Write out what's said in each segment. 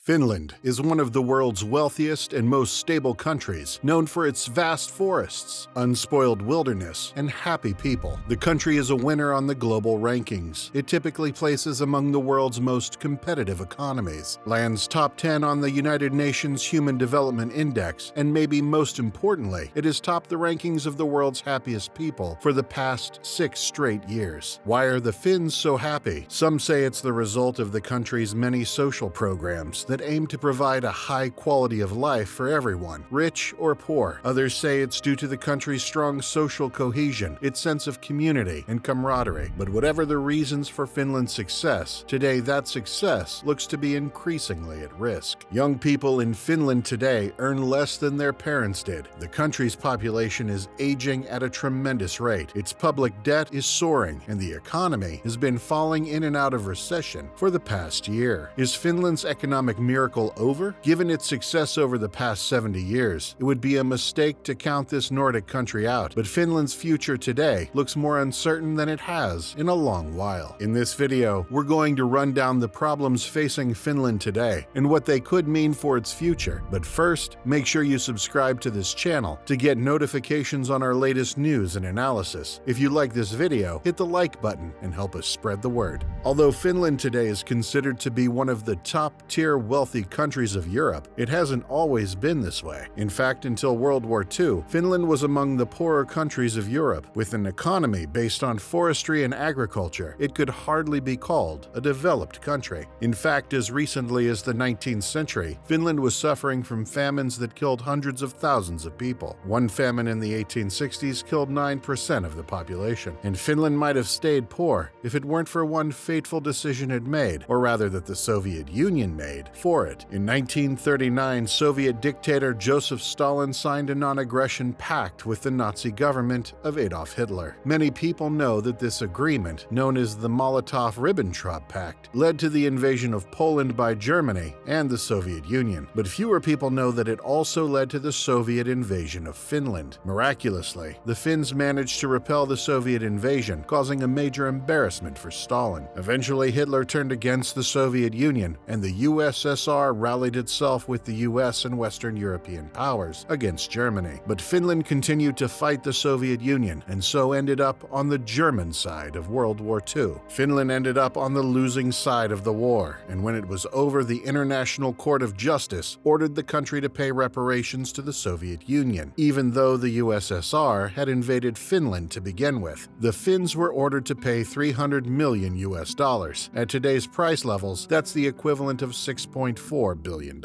Finland is one of the world's wealthiest and most stable countries, known for its vast forests, unspoiled wilderness, and happy people. The country is a winner on the global rankings. It typically places among the world's most competitive economies, lands top 10 on the United Nations Human Development Index, and maybe most importantly, it has topped the rankings of the world's happiest people for the past 6 straight years. Why are the Finns so happy? Some say it's the result of the country's many social programs that aim to provide a high quality of life for everyone, rich or poor. Others say it's due to the country's strong social cohesion, its sense of community and camaraderie. But whatever the reasons for Finland's success, today that success looks to be increasingly at risk. Young people in Finland today earn less than their parents did. The country's population is aging at a tremendous rate. Its public debt is soaring, and the economy has been falling in and out of recession for the past year. Is Finland's economic miracle over? Given its success over the past 70 years, it would be a mistake to count this Nordic country out, but Finland's future today looks more uncertain than it has in a long while. In this video, we're going to run down the problems facing Finland today and what they could mean for its future. But first, make sure you subscribe to this channel to get notifications on our latest news and analysis. If you like this video, hit the like button and help us spread the word. Although Finland today is considered to be one of the top-tier wealthy countries of Europe, it hasn't always been this way. In fact, until World War II, Finland was among the poorer countries of Europe. With an economy based on forestry and agriculture, it could hardly be called a developed country. In fact, as recently as the 19th century, Finland was suffering from famines that killed hundreds of thousands of people. One famine in the 1860s killed 9% of the population, and Finland might have stayed poor if it weren't for one fateful decision it made, or rather that the Soviet Union made, for it. In 1939, Soviet dictator Joseph Stalin signed a non-aggression pact with the Nazi government of Adolf Hitler. Many people know that this agreement, known as the Molotov-Ribbentrop Pact, led to the invasion of Poland by Germany and the Soviet Union. But fewer people know that it also led to the Soviet invasion of Finland. Miraculously, the Finns managed to repel the Soviet invasion, causing a major embarrassment for Stalin. Eventually, Hitler turned against the Soviet Union, and the USSR rallied itself with the US and Western European powers against Germany. But Finland continued to fight the Soviet Union, and so ended up on the German side of World War II. Finland ended up on the losing side of the war, and when it was over, the International Court of Justice ordered the country to pay reparations to the Soviet Union, even though the USSR had invaded Finland to begin with. The Finns were ordered to pay $300 million US. At today's price levels, that's the equivalent of $6.4 billion.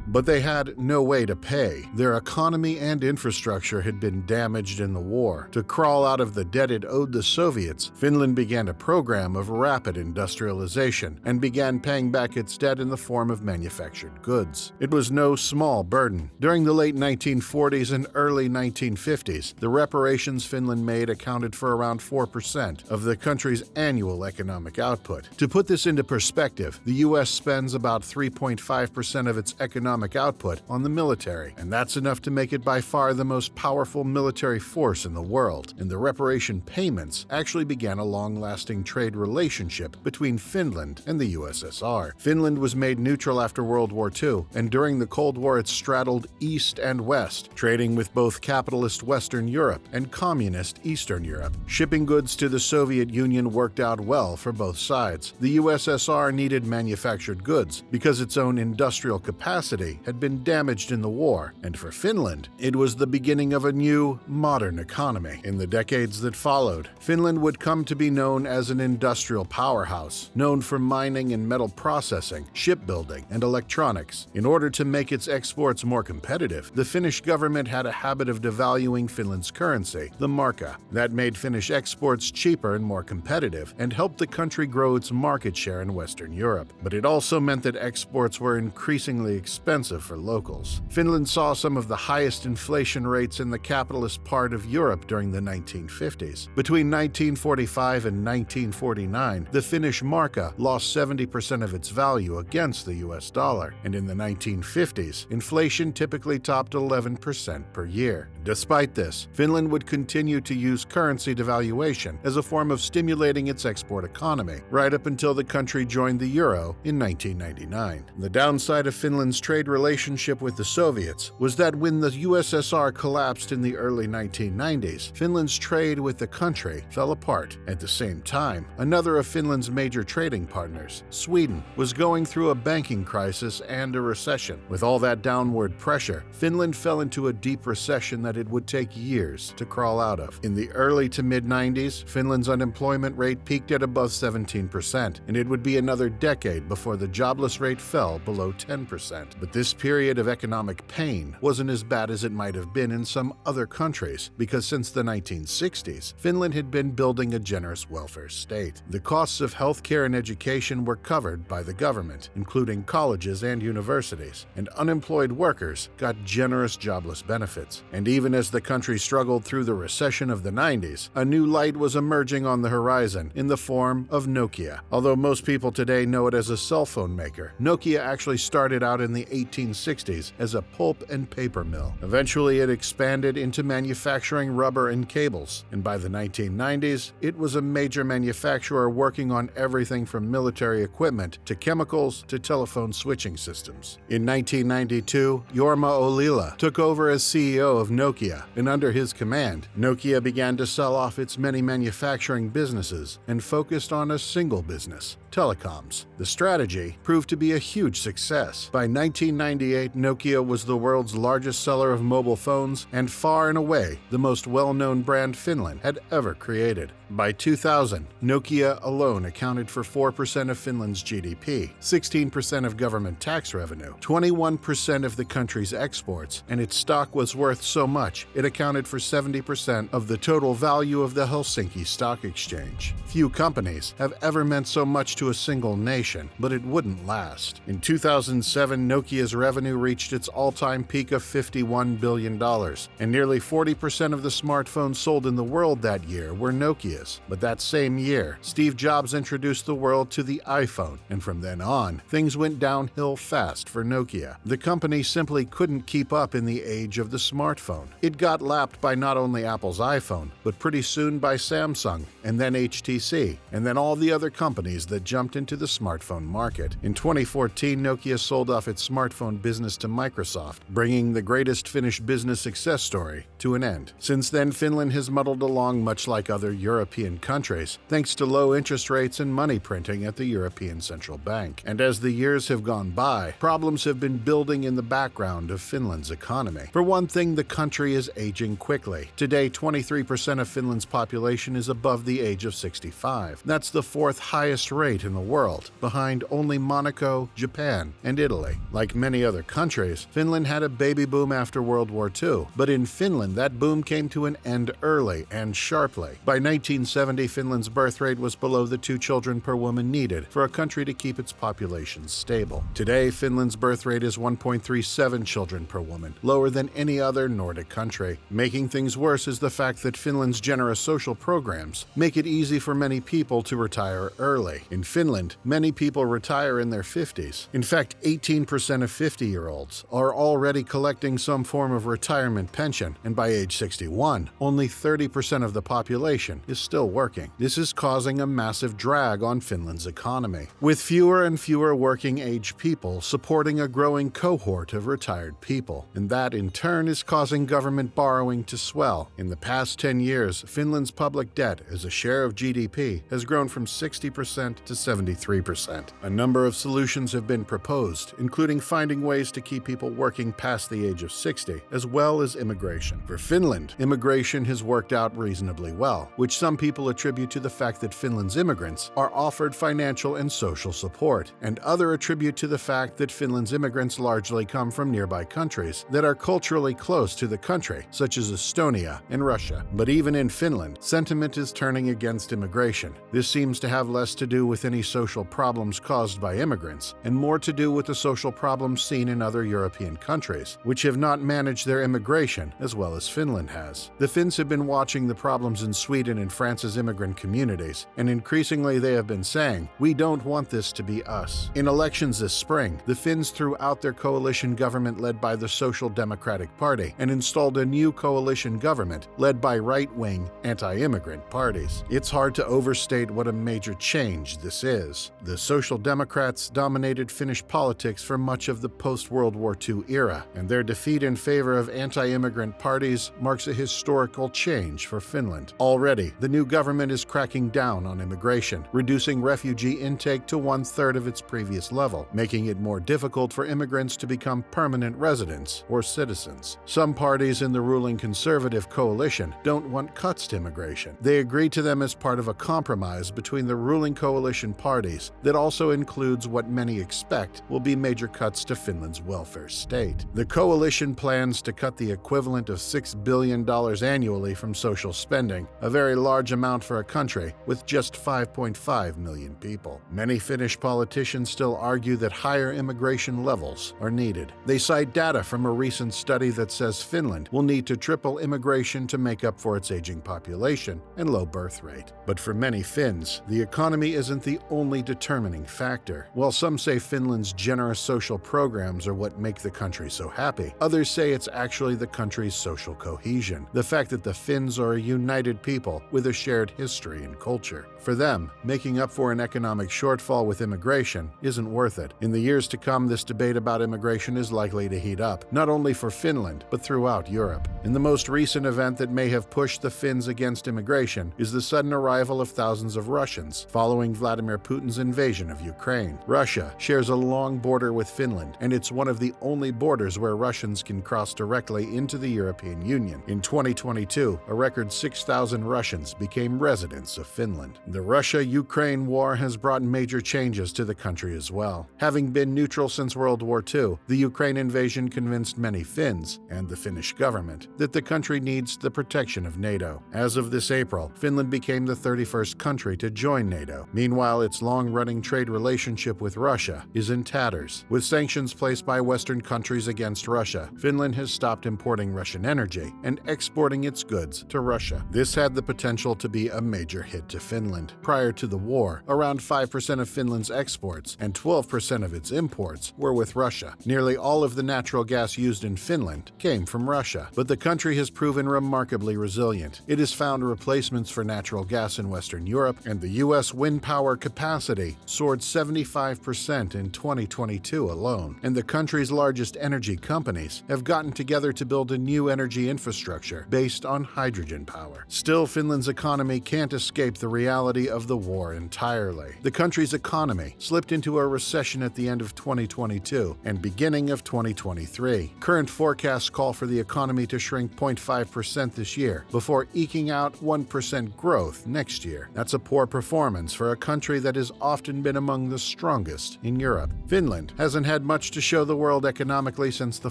But they had no way to pay. Their economy and infrastructure had been damaged in the war. To crawl out of the debt it owed the Soviets, Finland began a program of rapid industrialization and began paying back its debt in the form of manufactured goods. It was no small burden. During the late 1940s and early 1950s, the reparations Finland made accounted for around 4% of the country's annual economic output. To put this into perspective, the U.S. spends about 3.5% of its economic output on the military, and that's enough to make it by far the most powerful military force in the world. And the reparation payments actually began a long-lasting trade relationship between Finland and the USSR. Finland was made neutral after World War II, and during the Cold War it straddled East and West, trading with both capitalist Western Europe and communist Eastern Europe. Shipping goods to the Soviet Union worked out well for both sides. The USSR needed manufactured goods because its own industrial capacity had been damaged in the war, and for Finland, it was the beginning of a new, modern economy. In the decades that followed, Finland would come to be known as an industrial powerhouse, known for mining and metal processing, shipbuilding, and electronics. In order to make its exports more competitive, the Finnish government had a habit of devaluing Finland's currency, the marka. That made Finnish exports cheaper and more competitive, and helped the country grow its market share in Western Europe. But it also meant that exports were increasingly expensive for locals. Finland saw some of the highest inflation rates in the capitalist part of Europe during the 1950s. Between 1945 and 1949, the Finnish marka lost 70% of its value against the US dollar, and in the 1950s, inflation typically topped 11% per year. Despite this, Finland would continue to use currency devaluation as a form of stimulating its export economy, right up until the country joined the euro in 1999. line. The downside of Finland's trade relationship with the Soviets was that when the USSR collapsed in the early 1990s, Finland's trade with the country fell apart. At the same time, another of Finland's major trading partners, Sweden, was going through a banking crisis and a recession. With all that downward pressure, Finland fell into a deep recession that it would take years to crawl out of. In the early to mid-90s, Finland's unemployment rate peaked at above 17%, and it would be another decade before the jobless rate fell below 10%. But this period of economic pain wasn't as bad as it might have been in some other countries, because since the 1960s, Finland had been building a generous welfare state. The costs of healthcare and education were covered by the government, including colleges and universities, and unemployed workers got generous jobless benefits. And even as the country struggled through the recession of the 90s, a new light was emerging on the horizon in the form of Nokia. Although most people today know it as a cell phone maker, Nokia actually started out in the 1860s as a pulp and paper mill. Eventually, it expanded into manufacturing rubber and cables, and by the 1990s, it was a major manufacturer working on everything from military equipment to chemicals to telephone switching systems. In 1992, Jorma Ollila took over as CEO of Nokia, and under his command, Nokia began to sell off its many manufacturing businesses and focused on a single business, telecoms. The strategy proved to be a huge success. By 1998, Nokia was the world's largest seller of mobile phones and far and away the most well-known brand Finland had ever created. By 2000, Nokia alone accounted for 4% of Finland's GDP, 16% of government tax revenue, 21% of the country's exports, and its stock was worth so much it accounted for 70% of the total value of the Helsinki Stock Exchange. Few companies have ever meant so much to a single nation, but it wouldn't last. In 2007, Nokia's revenue reached its all-time peak of $51 billion, and nearly 40% of the smartphones sold in the world that year were Nokia's. But that same year, Steve Jobs introduced the world to the iPhone, and from then on, things went downhill fast for Nokia. The company simply couldn't keep up in the age of the smartphone. It got lapped by not only Apple's iPhone, but pretty soon by Samsung, and then HTC, and then all the other companies that jumped into the smartphone market. In 2014, Nokia sold off its smartphone business to Microsoft, bringing the greatest Finnish business success story to an end. Since then, Finland has muddled along much like other European countries, thanks to low interest rates and money printing at the European Central Bank. And as the years have gone by, problems have been building in the background of Finland's economy. For one thing, the country is aging quickly. Today, 23% of Finland's population is above the age of 65. That's the fourth highest rate in the world, behind only Monaco, Japan, and Italy. Like many other countries, Finland had a baby boom after World War II, but in Finland, that boom came to an end early and sharply. By 1970, Finland's birth rate was below the 2 children per woman needed for a country to keep its population stable. Today, Finland's birth rate is 1.37 children per woman, lower than any other Nordic country. Making things worse is the fact that Finland's generous social programs make it easy for many people to retire early. In Finland, many people retire in their 50s. In fact, 18% of 50-year-olds are already collecting some form of retirement pension, and by age 61, only 30% of the population is still working. This is causing a massive drag on Finland's economy, with fewer and fewer working-age people supporting a growing cohort of retired people, and that in turn is causing government borrowing to swell. In the past 10 years, Finland's public debt as a share of GDP has grown from 60% to 73%. A number of solutions have been proposed, including finding ways to keep people working past the age of 60, as well as immigration. For Finland, immigration has worked out reasonably well, which some people attribute to the fact that Finland's immigrants are offered financial and social support, and others attribute to the fact that Finland's immigrants largely come from nearby countries that are culturally close to the country, such as Estonia and Russia. But even in Finland, sentiment is turning against immigration. This seems to have less to do with any social problems caused by immigrants, and more to do with the social problems seen in other European countries, which have not managed their immigration as well as Finland has. The Finns have been watching the problems in Sweden and France France's immigrant communities, and increasingly they have been saying, "We don't want this to be us." In elections this spring, the Finns threw out their coalition government led by the Social Democratic Party and installed a new coalition government led by right-wing, anti-immigrant parties. It's hard to overstate what a major change this is. The Social Democrats dominated Finnish politics for much of the post-World War II era, and their defeat in favor of anti-immigrant parties marks a historical change for Finland. Already, the new government is cracking down on immigration, reducing refugee intake to 1/3 of its previous level, making it more difficult for immigrants to become permanent residents or citizens. Some parties in the ruling Conservative coalition don't want cuts to immigration. They agree to them as part of a compromise between the ruling coalition parties that also includes what many expect will be major cuts to Finland's welfare state. The coalition plans to cut the equivalent of $6 billion annually from social spending, a very large amount for a country with just 5.5 million people. Many Finnish politicians still argue that higher immigration levels are needed. They cite data from a recent study that says Finland will need to triple immigration to make up for its aging population and low birth rate. But for many Finns, the economy isn't the only determining factor. While some say Finland's generous social programs are what make the country so happy, others say it's actually the country's social cohesion, the fact that the Finns are a united people with a shared history and culture. For them, making up for an economic shortfall with immigration isn't worth it. In the years to come, this debate about immigration is likely to heat up, not only for Finland, but throughout Europe. In the most recent event that may have pushed the Finns against immigration is the sudden arrival of thousands of Russians following Vladimir Putin's invasion of Ukraine. Russia shares a long border with Finland, and it's one of the only borders where Russians can cross directly into the European Union. In 2022, a record 6,000 Russians became residents of Finland. The Russia-Ukraine war has brought major changes to the country as well. Having been neutral since World War II, the Ukraine invasion convinced many Finns, and the Finnish government, that the country needs the protection of NATO. As of this April, Finland became the 31st country to join NATO. Meanwhile, its long-running trade relationship with Russia is in tatters. With sanctions placed by Western countries against Russia, Finland has stopped importing Russian energy and exporting its goods to Russia. This had the potential to be a major hit to Finland. Prior to the war, around 5% of Finland's exports and 12% of its imports were with Russia. Nearly all of the natural gas used in Finland came from Russia, but the country has proven remarkably resilient. It has found replacements for natural gas in Western Europe, and the U.S. wind power capacity soared 75% in 2022 alone. And the country's largest energy companies have gotten together to build a new energy infrastructure based on hydrogen power. Still, Finland's economy can't escape the reality of the war entirely. The country's economy slipped into a recession at the end of 2022 and beginning of 2023. Current forecasts call for the economy to shrink 0.5% this year before eking out 1% growth next year. That's a poor performance for a country that has often been among the strongest in Europe. Finland hasn't had much to show the world economically since the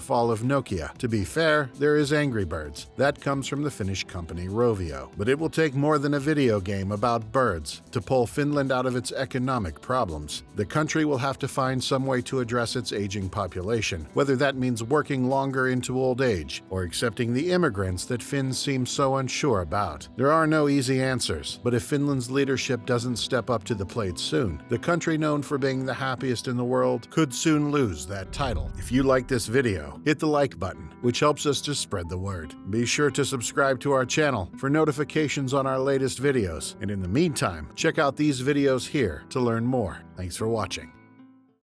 fall of Nokia. To be fair, there is Angry Birds. That comes from the Finnish company Rovio. But it will take more than a video game about birds to pull Finland out of its economic problems. The country will have to find some way to address its aging population, whether that means working longer into old age or accepting the immigrants that Finns seem so unsure about. There are no easy answers, but if Finland's leadership doesn't step up to the plate soon, the country known for being the happiest in the world could soon lose that title. If you like this video, hit the like button, which helps us to spread the word. Be sure to subscribe to our channel for notifications on our latest videos, and in the meantime, check out these videos here to learn more. Thanks for watching.